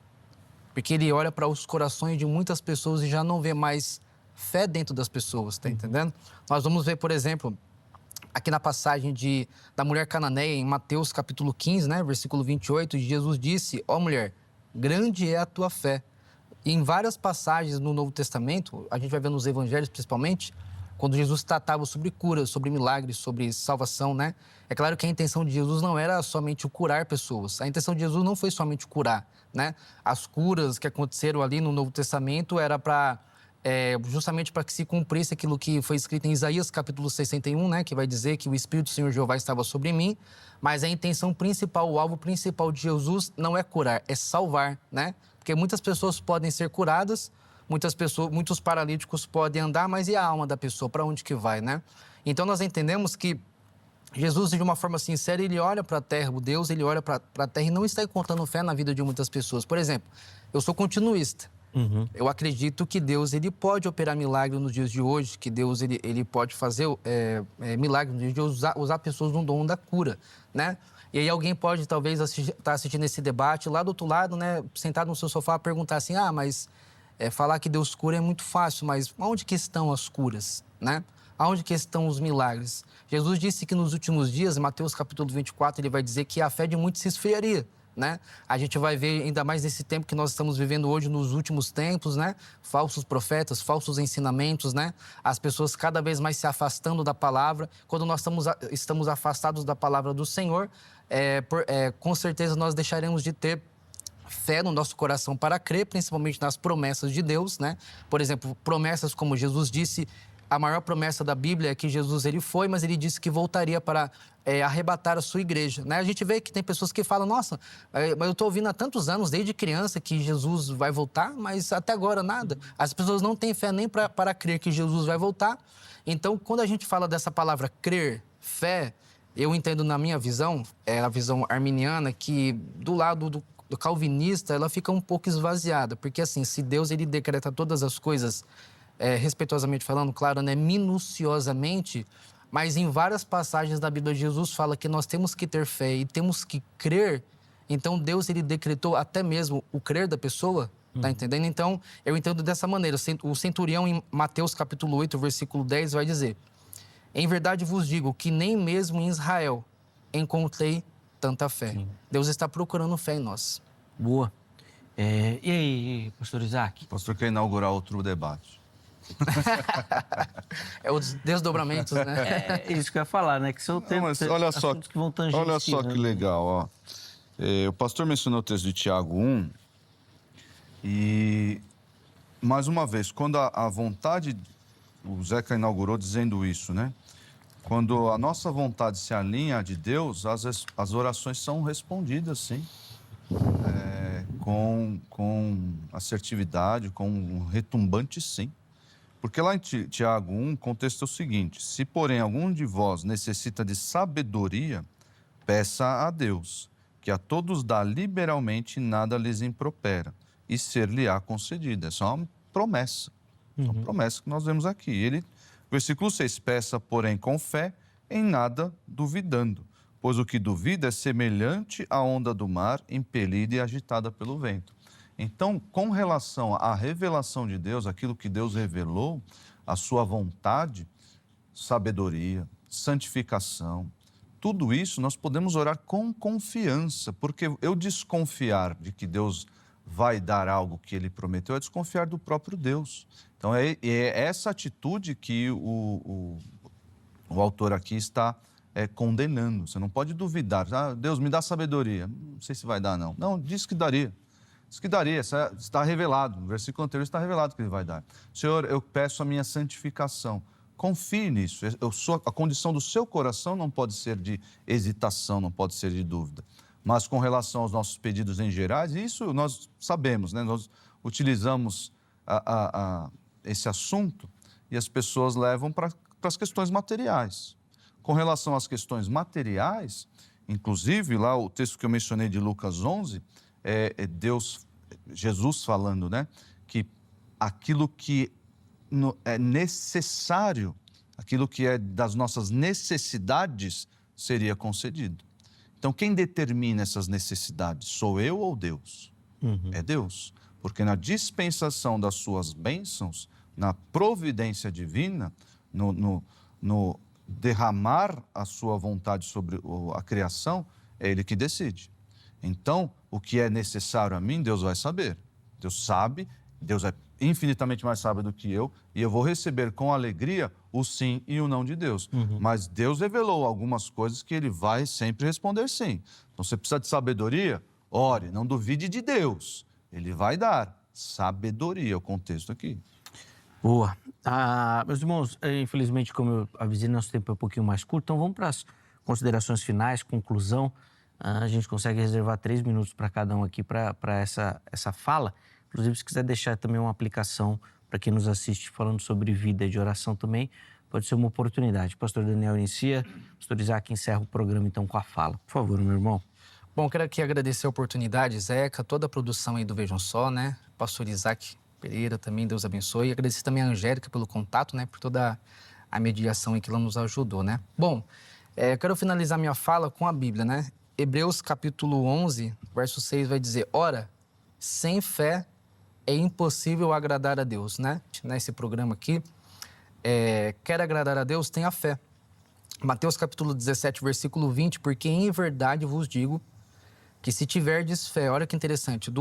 Porque Ele olha para os corações de muitas pessoas e já não vê mais fé dentro das pessoas, tá entendendo? Nós vamos ver, por exemplo, aqui na passagem da mulher cananeia, em Mateus capítulo 15, né, versículo 28, Jesus disse, ó mulher, grande é a tua fé. E em várias passagens no Novo Testamento, a gente vai ver nos evangelhos principalmente, quando Jesus tratava sobre cura, sobre milagres, sobre salvação, né? É claro que a intenção de Jesus não era somente o curar pessoas. A intenção de Jesus não foi somente o curar, né? As curas que aconteceram ali no Novo Testamento era justamente para que se cumprisse aquilo que foi escrito em Isaías capítulo 61, né? Que vai dizer que o Espírito do Senhor Jeová estava sobre mim. Mas a intenção principal, o alvo principal de Jesus não é curar, é salvar, né? Porque muitas pessoas podem ser curadas, muitos paralíticos podem andar, mas e a alma da pessoa? Para onde que vai, né? Então, nós entendemos que Jesus, de uma forma sincera, ele olha para a terra, o Deus, ele olha para a terra e não está encontrando fé na vida de muitas pessoas. Por exemplo, eu sou continuista. Eu acredito que Deus, ele pode operar milagre nos dias de hoje, que Deus, ele pode fazer milagre nos dias de hoje, usar pessoas no dom da cura, né? E aí alguém pode, talvez, estar assistindo esse debate lá do outro lado, né? Sentado no seu sofá, perguntar assim, mas... falar que Deus cura é muito fácil, mas onde que estão as curas, né? Aonde que estão os milagres? Jesus disse que nos últimos dias, em Mateus capítulo 24, ele vai dizer que a fé de muitos se esfriaria, né? A gente vai ver ainda mais nesse tempo que nós estamos vivendo hoje, nos últimos tempos, né? Falsos profetas, falsos ensinamentos, né? As pessoas cada vez mais se afastando da palavra. Quando nós estamos afastados da palavra do Senhor, com certeza nós deixaremos de ter fé no nosso coração para crer, principalmente nas promessas de Deus, né? Por exemplo, promessas como Jesus disse, a maior promessa da Bíblia é que Jesus ele foi, mas ele disse que voltaria para arrebatar a sua igreja, né? A gente vê que tem pessoas que falam, nossa, mas eu estou ouvindo há tantos anos, desde criança, que Jesus vai voltar, mas até agora nada. As pessoas não têm fé nem para crer que Jesus vai voltar. Então, quando a gente fala dessa palavra crer, fé, eu entendo na minha visão, a visão arminiana, que do lado do calvinista, ela fica um pouco esvaziada, porque assim, se Deus ele decreta todas as coisas, respeitosamente falando, claro, né, minuciosamente, mas em várias passagens da Bíblia Jesus fala que nós temos que ter fé e temos que crer, então Deus ele decretou até mesmo o crer da pessoa, tá entendendo? Então, eu entendo dessa maneira, o centurião em Mateus capítulo 8, versículo 10 vai dizer, em verdade vos digo que nem mesmo em Israel encontrei tanta fé. Sim. Deus está procurando fé em nós. Boa. E aí, pastor Isaac? O pastor quer inaugurar outro debate. Os desdobramentos, né? É isso que eu ia falar, né? Que são tempos que vão tangenciando. Olha só que legal, ó. O pastor mencionou o texto de Tiago 1 e, mais uma vez, quando a vontade... O Zeca inaugurou dizendo isso, né? Quando a nossa vontade se alinha à de Deus, as orações são respondidas, sim. Com assertividade, com um retumbante sim. Porque lá em Tiago 1, o contexto é o seguinte, se porém algum de vós necessita de sabedoria, peça a Deus, que a todos dá liberalmente e nada lhes impropera, e ser-lhe-á concedida. Essa é uma promessa, uma promessa que nós vemos aqui. Versículo 6, peça porém com fé, em nada duvidando, pois o que duvida é semelhante à onda do mar, impelida e agitada pelo vento. Então, com relação à revelação de Deus, aquilo que Deus revelou, a sua vontade, sabedoria, santificação. Tudo isso nós podemos orar com confiança, porque eu desconfiar de que Deus vai dar algo que Ele prometeu é desconfiar do próprio Deus. Então, é essa atitude que o autor aqui está condenando. Você não pode duvidar. Ah, Deus, me dá sabedoria. Não sei se vai dar, não. Não, diz que daria. Diz que daria. Está revelado. No versículo anterior está revelado que Ele vai dar. Senhor, eu peço a minha santificação. Confie nisso. A condição do seu coração não pode ser de hesitação, não pode ser de dúvida. Mas com relação aos nossos pedidos em gerais, isso nós sabemos, né? Nós utilizamos esse assunto e as pessoas levam para as questões materiais. Com relação às questões materiais, inclusive, lá o texto que eu mencionei de Lucas 11, Jesus falando, né? Que aquilo que é necessário, aquilo que é das nossas necessidades, seria concedido. Então, quem determina essas necessidades? Sou eu ou Deus? É Deus. Porque na dispensação das suas bênçãos, na providência divina, no derramar a sua vontade sobre a criação, é Ele que decide. Então, o que é necessário a mim, Deus vai saber. Deus sabe, Deus é infinitamente mais sábio do que eu, e eu vou receber com alegria o sim e o não de Deus. Mas Deus revelou algumas coisas que Ele vai sempre responder sim. Então, você precisa de sabedoria? Ore, não duvide de Deus. Ele vai dar sabedoria, é o contexto aqui. Boa. Meus irmãos, infelizmente, como eu avisei, nosso tempo é um pouquinho mais curto, então vamos para as considerações finais, conclusão. A gente consegue reservar 3 minutos para cada um aqui para essa fala. Inclusive, se quiser deixar também uma aplicação para quem nos assiste falando sobre vida de oração também, pode ser uma oportunidade. Pastor Daniel inicia, Pastor Isaac encerra o programa então com a fala. Por favor, meu irmão. Bom, quero aqui agradecer a oportunidade, Zeca, toda a produção aí do Vejam Só, né? Pastor Isaac Pereira também, Deus abençoe. E agradecer também a Angélica pelo contato, né? Por toda a mediação aí que ela nos ajudou, né? Bom, quero finalizar minha fala com a Bíblia, né? Hebreus capítulo 11, verso 6 vai dizer: ora, sem fé é impossível agradar a Deus, né? Nesse programa aqui, quer agradar a Deus, tenha fé. Mateus capítulo 17, versículo 20, porque em verdade vos digo que se tiverdes fé, olha que interessante,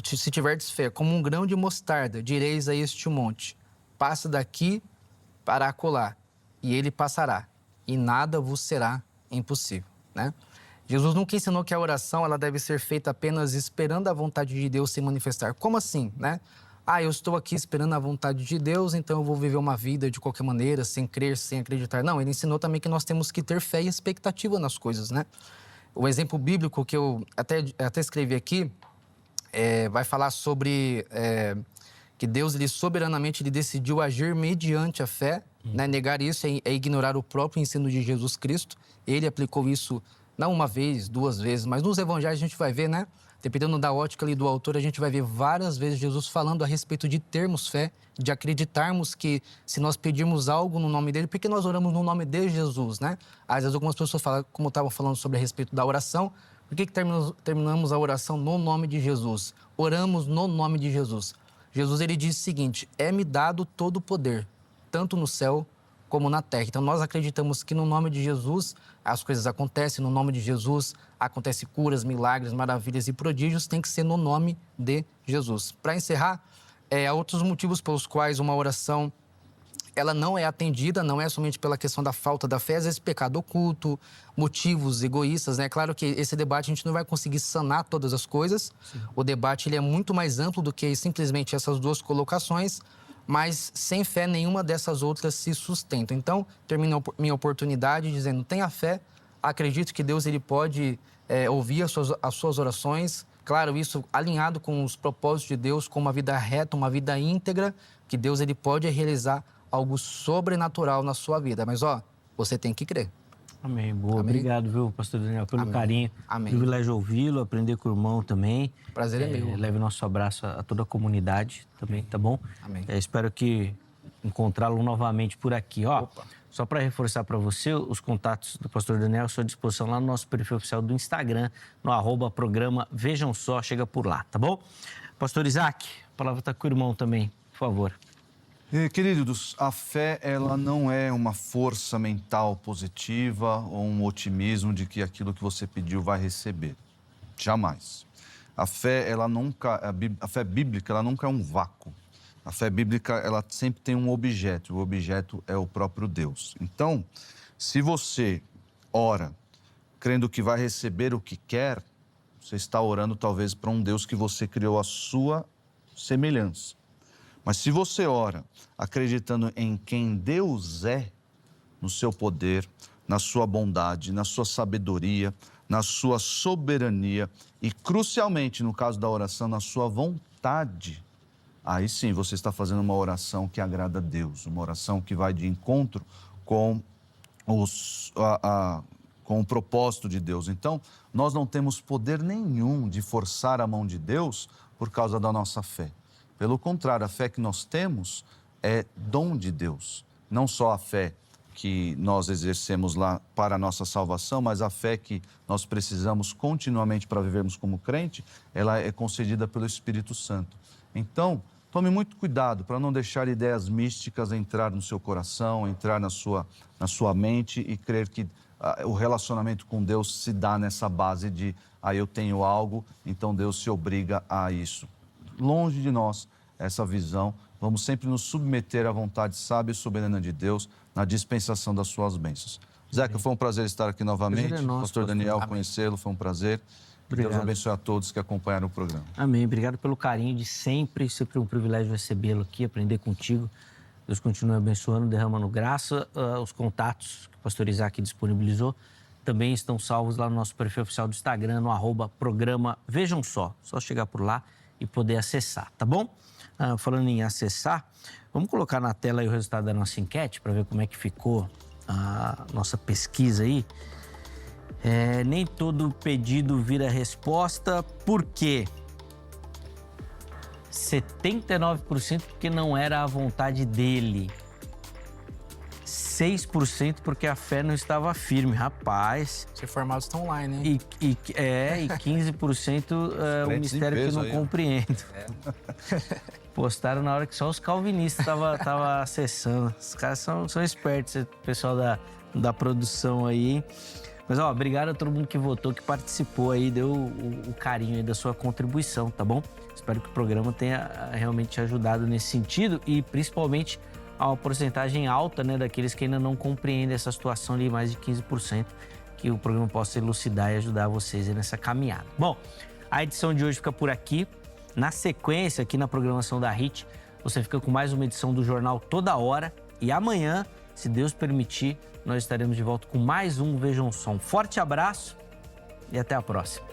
se tiverdes fé como um grão de mostarda, direis a este monte, passa daqui para acolá, e ele passará, e nada vos será impossível, né? Jesus nunca ensinou que a oração ela deve ser feita apenas esperando a vontade de Deus se manifestar. Como assim, né? Eu estou aqui esperando a vontade de Deus, então eu vou viver uma vida de qualquer maneira, sem crer, sem acreditar. Não, ele ensinou também que nós temos que ter fé e expectativa nas coisas, né? O exemplo bíblico que eu até escrevi aqui vai falar sobre que Deus soberanamente decidiu agir mediante a fé, né? Negar isso é ignorar o próprio ensino de Jesus Cristo. Ele aplicou isso não uma vez, 2 vezes, mas nos evangelhos a gente vai ver, né? Dependendo da ótica ali do autor, a gente vai ver várias vezes Jesus falando a respeito de termos fé, de acreditarmos que se nós pedirmos algo no nome dele, porque nós oramos no nome de Jesus, né? Às vezes algumas pessoas falam, como eu estava falando sobre a respeito da oração, por que terminamos a oração no nome de Jesus? Oramos no nome de Jesus. Jesus, ele diz o seguinte: é-me dado todo o poder, tanto no céu como na terra. Então, nós acreditamos que no nome de Jesus as coisas acontecem, no nome de Jesus acontecem curas, milagres, maravilhas e prodígios, tem que ser no nome de Jesus. Para encerrar, há outros motivos pelos quais uma oração ela não é atendida, não é somente pela questão da falta da fé, às vezes pecado oculto, motivos egoístas, né? Claro que esse debate a gente não vai conseguir sanar todas as coisas. Sim. O debate ele é muito mais amplo do que simplesmente essas 2 colocações, mas sem fé nenhuma dessas outras se sustenta. Então, termino minha oportunidade dizendo: tenha fé, acredito que Deus ele pode ouvir as suas orações. Claro, isso alinhado com os propósitos de Deus, com uma vida reta, uma vida íntegra, que Deus ele pode realizar algo sobrenatural na sua vida. Mas, você tem que crer. Amém. Boa. Amém. Obrigado, viu, pastor Daniel, pelo carinho. Amém. Privilégio ouvi-lo, aprender com o irmão também. Prazer é meu. Leve nosso abraço a toda a comunidade também, tá bom? Amém. Espero que encontrá-lo novamente por aqui. Opa. Só para reforçar para você, os contatos do pastor Daniel à sua disposição lá no nosso perfil oficial do Instagram, no @programa Vejam Só, chega por lá, tá bom? Pastor Isaac, a palavra está com o irmão também, por favor. Queridos, a fé, ela não é uma força mental positiva ou um otimismo de que aquilo que você pediu vai receber. Jamais. A fé, a fé bíblica, ela nunca é um vácuo. A fé bíblica, ela sempre tem um objeto. O objeto é o próprio Deus. Então, se você ora crendo que vai receber o que quer, você está orando talvez para um Deus que você criou à sua semelhança. Mas se você ora acreditando em quem Deus é, no seu poder, na sua bondade, na sua sabedoria, na sua soberania e, crucialmente, no caso da oração, na sua vontade, aí sim você está fazendo uma oração que agrada a Deus, uma oração que vai de encontro com com o propósito de Deus. Então, nós não temos poder nenhum de forçar a mão de Deus por causa da nossa fé. Pelo contrário, a fé que nós temos é dom de Deus. Não só a fé que nós exercemos lá para a nossa salvação, mas a fé que nós precisamos continuamente para vivermos como crente, ela é concedida pelo Espírito Santo. Então, tome muito cuidado para não deixar ideias místicas entrar no seu coração, entrar na sua mente e crer que o relacionamento com Deus se dá nessa base de eu tenho algo, então Deus se obriga a isso. Longe de nós essa visão, vamos sempre nos submeter à vontade sábia e soberana de Deus na dispensação das suas bênçãos. Zeca, foi um prazer estar aqui novamente. É nosso, Pastor Daniel, conhecê-lo, foi um prazer. Que Deus abençoe a todos que acompanharam o programa. Amém. Obrigado pelo carinho de sempre um privilégio recebê-lo aqui, aprender contigo. Deus continue abençoando, derramando graça. Os contatos que o pastor Isaac disponibilizou também estão salvos lá no nosso perfil oficial do Instagram, no @programa Vejam Só. Só chegar por lá e poder acessar, tá bom? Falando em acessar, vamos colocar na tela aí o resultado da nossa enquete para ver como é que ficou a nossa pesquisa aí. Nem todo pedido vira resposta, por quê? 79% porque não era a vontade dele. 6% porque a fé não estava firme. Rapaz. Os reformados estão online, né? E 15% o mistério que não compreendo. Postaram na hora que só os calvinistas estavam acessando. Os caras são espertos, o pessoal da produção aí. Mas, obrigado a todo mundo que votou, que participou aí, deu o carinho aí da sua contribuição, tá bom? Espero que o programa tenha realmente te ajudado nesse sentido e, principalmente, a uma porcentagem alta, né, daqueles que ainda não compreendem essa situação ali, mais de 15%, que o programa possa elucidar e ajudar vocês aí nessa caminhada. Bom, a edição de hoje fica por aqui. Na sequência, aqui na programação da HIT, você fica com mais uma edição do Jornal Toda Hora. E amanhã, se Deus permitir, nós estaremos de volta com mais um Vejam Só. Um forte abraço e até a próxima.